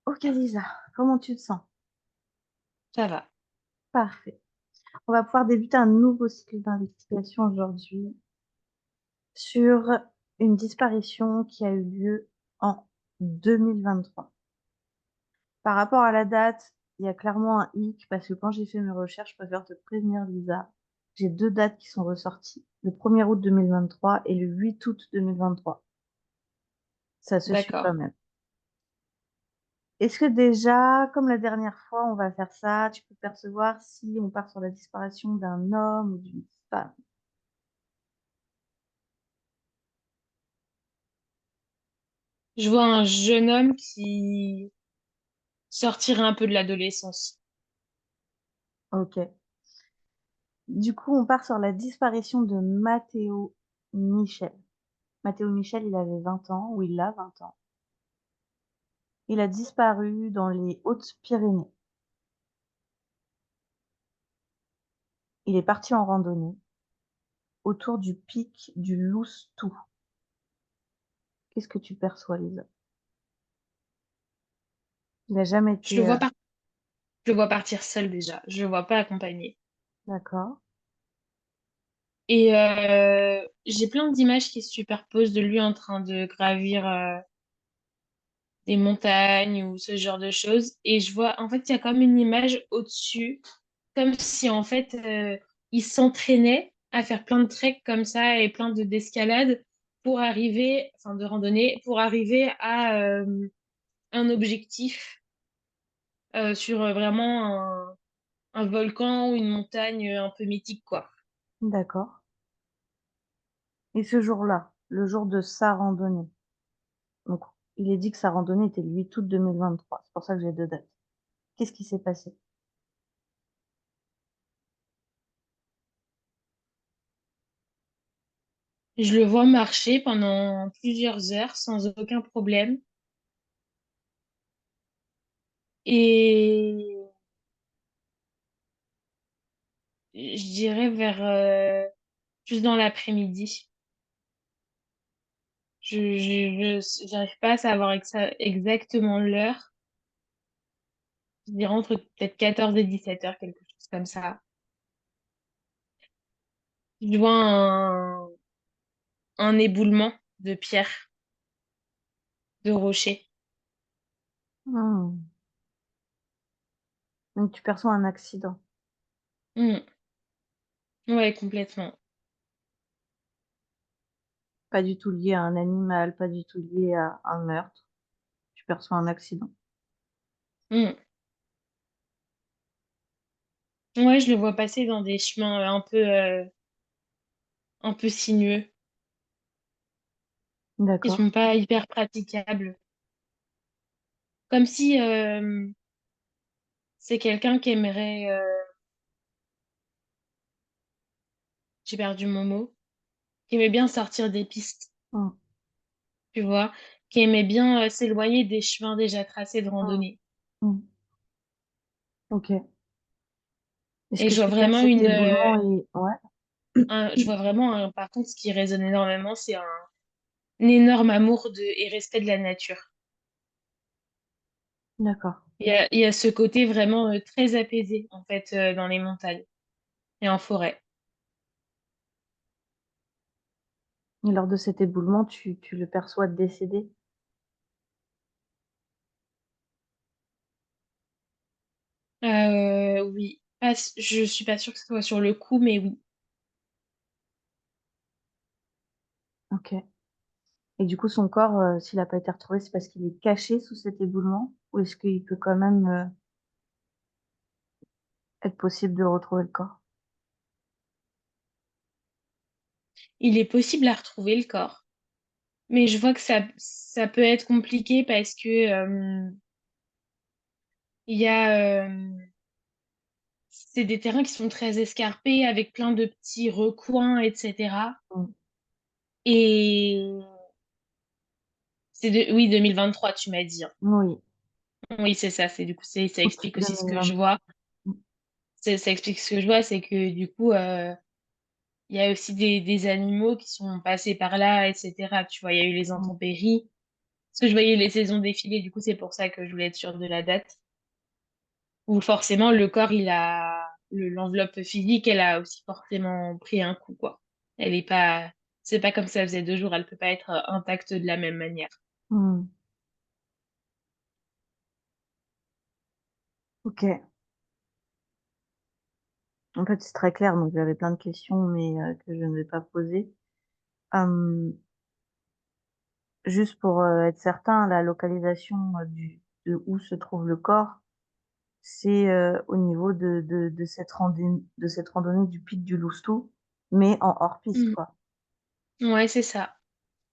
Ok Lisa, comment tu te sens? Ça va. Parfait. On va pouvoir débuter un nouveau cycle d'investigation aujourd'hui sur une disparition qui a eu lieu en 2023. Par rapport à la date, il y a clairement un hic parce que quand j'ai fait mes recherches, je préfère te prévenir Lisa, j'ai deux dates qui sont ressorties, le 1er août 2023 et le 8 août 2023. Ça se suit D'accord. quand même. Est-ce que déjà, comme la dernière fois, on va faire ça, tu peux percevoir si on part sur la disparition d'un homme ou d'une femme? Je vois un jeune homme qui sortirait un peu de l'adolescence. Ok. Du coup, on part sur la disparition de Matteo Michel. Matteo Michel, il avait 20 ans, ou il a 20 ans. Il a disparu dans les Hautes-Pyrénées. Il est parti en randonnée autour du pic du Loustou. Qu'est-ce que tu perçois, Lisa? Il n'a jamais Je été... le vois par- je le vois partir seul déjà. Je le vois pas accompagné. D'accord. Et j'ai plein d'images qui se superposent de lui en train de gravir des montagnes ou ce genre de choses. Et je vois, en fait, il y a comme une image au-dessus, comme si en fait il s'entraînait à faire plein de treks comme ça et plein de d'escalades pour arriver, enfin de randonnée, pour arriver à un objectif sur vraiment un volcan ou une montagne un peu mythique, quoi. D'accord. Et ce jour-là, le jour de sa randonnée, donc il est dit que sa randonnée était le 8 août 2023. C'est pour ça que j'ai deux dates. Qu'est-ce qui s'est passé? Je le vois marcher pendant plusieurs heures sans aucun problème. Et je dirais vers plus dans l'après-midi. J'arrive pas à savoir exactement l'heure. Je dirais entre peut-être 14 et 17 heures, quelque chose comme ça. Je vois un éboulement de pierres, de rochers. Hmm. Donc tu perçois un accident. Hmm. Ouais, complètement. Pas du tout lié à un animal, pas du tout lié à un meurtre. Tu perçois un accident. Hmm. Ouais, je le vois passer dans des chemins un peu sinueux, qui D'accord. sont pas hyper praticables. Comme si c'est quelqu'un qui aimerait, j'ai perdu mon mot, qui aimait bien sortir des pistes, Hmm. tu vois, qui aimait bien s'éloigner des chemins déjà tracés de Hmm. randonnée. Hmm. Ok. Est-ce Et que je vois suite à vraiment cet éboulement, ouais, je vois vraiment, par contre, ce qui résonne énormément, c'est un énorme amour et respect de la nature. d'accord. Il y a ce côté vraiment très apaisé, en fait, dans les montagnes et en forêt. Et lors de cet éboulement, tu le perçois décédé? Oui, je suis pas sûre que ce soit sur le coup, mais oui. Ok. Et du coup, son corps, s'il n'a pas été retrouvé, c'est parce qu'il est caché sous cet éboulement? Ou est-ce qu'il peut quand même être possible de retrouver le corps? Il est possible à retrouver le corps, mais je vois que ça peut être compliqué parce que il y a, c'est des terrains qui sont très escarpés avec plein de petits recoins, etc. Hmm. Et oui, 2023, tu m'as dit, hein. Oui, Oui, c'est ça. C'est du coup, ça août explique aussi ce que je 2023. vois. Ça explique ce que je vois, c'est que du coup, il y a aussi des animaux qui sont passés par là, etc. Tu vois, il y a eu les Hmm. intempéries. Parce que je voyais les saisons défiler, du coup, c'est pour ça que je voulais être sûre de la date. Où forcément, le corps, l'enveloppe physique, elle a aussi forcément pris un coup, quoi. Elle est pas, c'est pas comme ça faisait 2 jours, elle peut pas être intacte de la même manière. Hmm. Ok. En fait, c'est très clair, donc j'avais plein de questions, mais que je ne vais pas poser. Hum, Juste pour être certain, la localisation de où se trouve le corps, c'est au niveau de cette randonnée du pic du Loustou, mais en hors-piste, Mm. quoi. Ouais, c'est ça.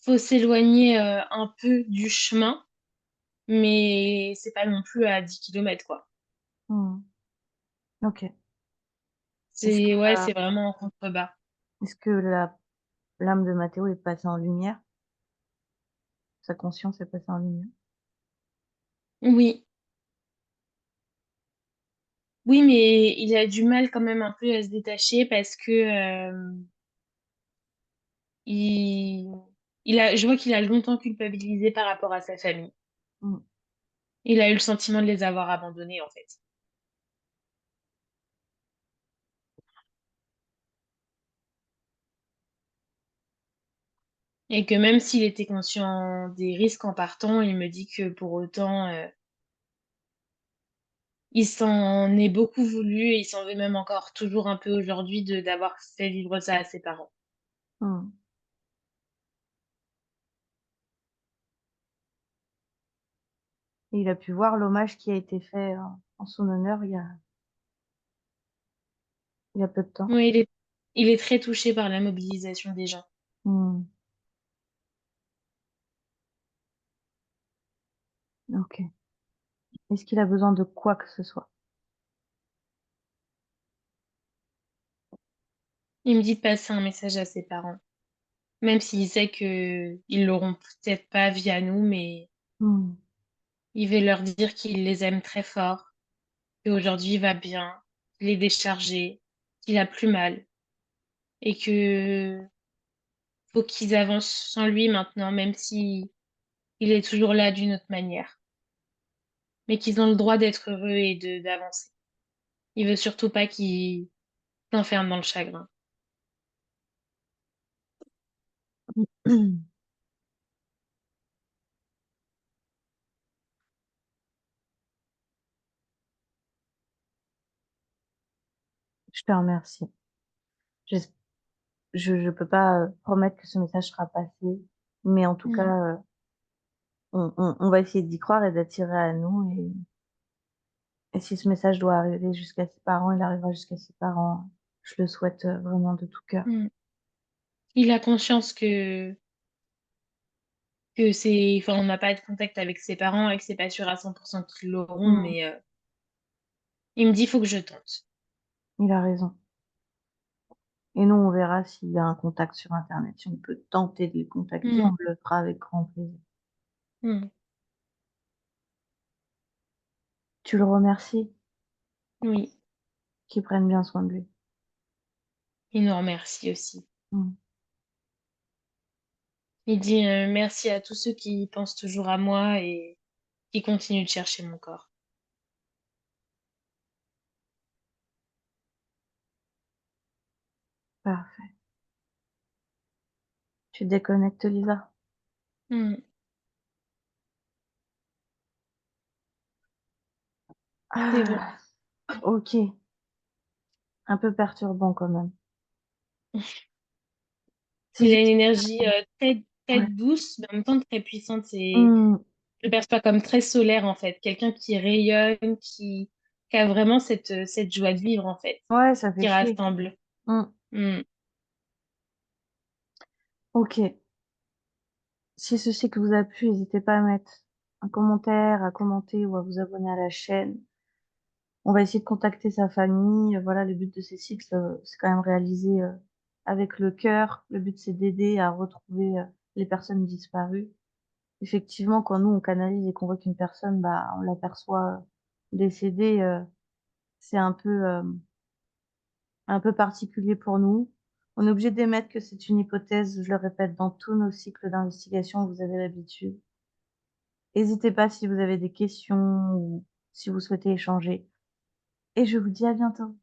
Faut s'éloigner un peu du chemin, mais c'est pas non plus à 10 kilomètres, quoi. Hmm. Ok. Est-ce que, C'est, ouais, la- c'est vraiment en contrebas. est-ce que l'âme de Mathéo est passée en lumière? Sa conscience est passée en lumière? Oui. Oui, mais il a du mal quand même un peu à se détacher parce que il, je vois qu'il a longtemps culpabilisé par rapport à sa famille. Hmm. Il a eu le sentiment de les avoir abandonnés, en fait. Et que même s'il était conscient des risques en partant, il me dit que pour autant, il s'en est beaucoup voulu et il s'en veut même encore toujours un peu aujourd'hui d'avoir fait vivre ça à ses parents. Hmm. Et il a pu voir l'hommage qui a été fait en son honneur il y a peu de temps. Oui, il est très touché par la mobilisation des gens. Hmm. Ok. Est-ce qu'il a besoin de quoi que ce soit? Il me dit de passer un message à ses parents, même s'il sait que ils l'auront peut-être pas via nous, mais Hmm. il veut leur dire qu'il les aime très fort, qu'aujourd'hui il va bien, qu'il est déchargé, qu'il a plus mal et que faut qu'ils avancent sans lui maintenant, même si il est toujours là d'une autre manière, mais qu'ils ont le droit d'être heureux et de d'avancer. Il veut surtout pas qu'ils s'enferment dans le chagrin. Je te remercie. Je, je peux pas promettre que ce message sera passé, mais en tout cas, Mm. on va essayer d'y croire et d'attirer à nous. Et si ce message doit arriver jusqu'à ses parents, il arrivera jusqu'à ses parents. Je le souhaite vraiment de tout cœur. Mm. Il a conscience que c'est, enfin, on n'a pas de contact avec ses parents et que c'est pas sûr à 100% qu'ils l'auront, Mm. mais il me dit, faut que je tente. Il a raison. Et nous, on verra s'il y a un contact sur Internet. Si on peut tenter de les contacter, Mm. on le fera avec grand plaisir. Mm. Tu le remercies, Oui, qu'il prenne bien soin de lui. il nous remercie aussi. Mm. Il dit merci à tous ceux qui pensent toujours à moi et qui continuent de chercher mon corps. Parfait. Tu déconnectes, Lisa? Mm. C'est bon. Ah, ok. Un peu perturbant quand même. Si Il j'ai... a une énergie très, très Ouais. douce, mais en même temps très puissante. Mm. Je le perçois comme très solaire, en fait. Quelqu'un qui rayonne, qui a vraiment cette joie de vivre, en fait, Ouais, ça fait qui chier. rassemble. Mm. Mm. Ok. Si ceci que vous a plu, n'hésitez pas à mettre un commentaire, à commenter ou à vous abonner à la chaîne. On va essayer de contacter sa famille. Voilà, le but de ces cycles, c'est quand même réalisé avec le cœur. Le but, c'est d'aider à retrouver les personnes disparues. Effectivement, quand nous, on canalise et qu'on voit qu'une personne, bah, on l'aperçoit décédée, c'est un peu particulier pour nous. On est obligé d'émettre que c'est une hypothèse, je le répète, dans tous nos cycles d'investigation, vous avez l'habitude. N'hésitez pas si vous avez des questions ou si vous souhaitez échanger et je vous dis à bientôt.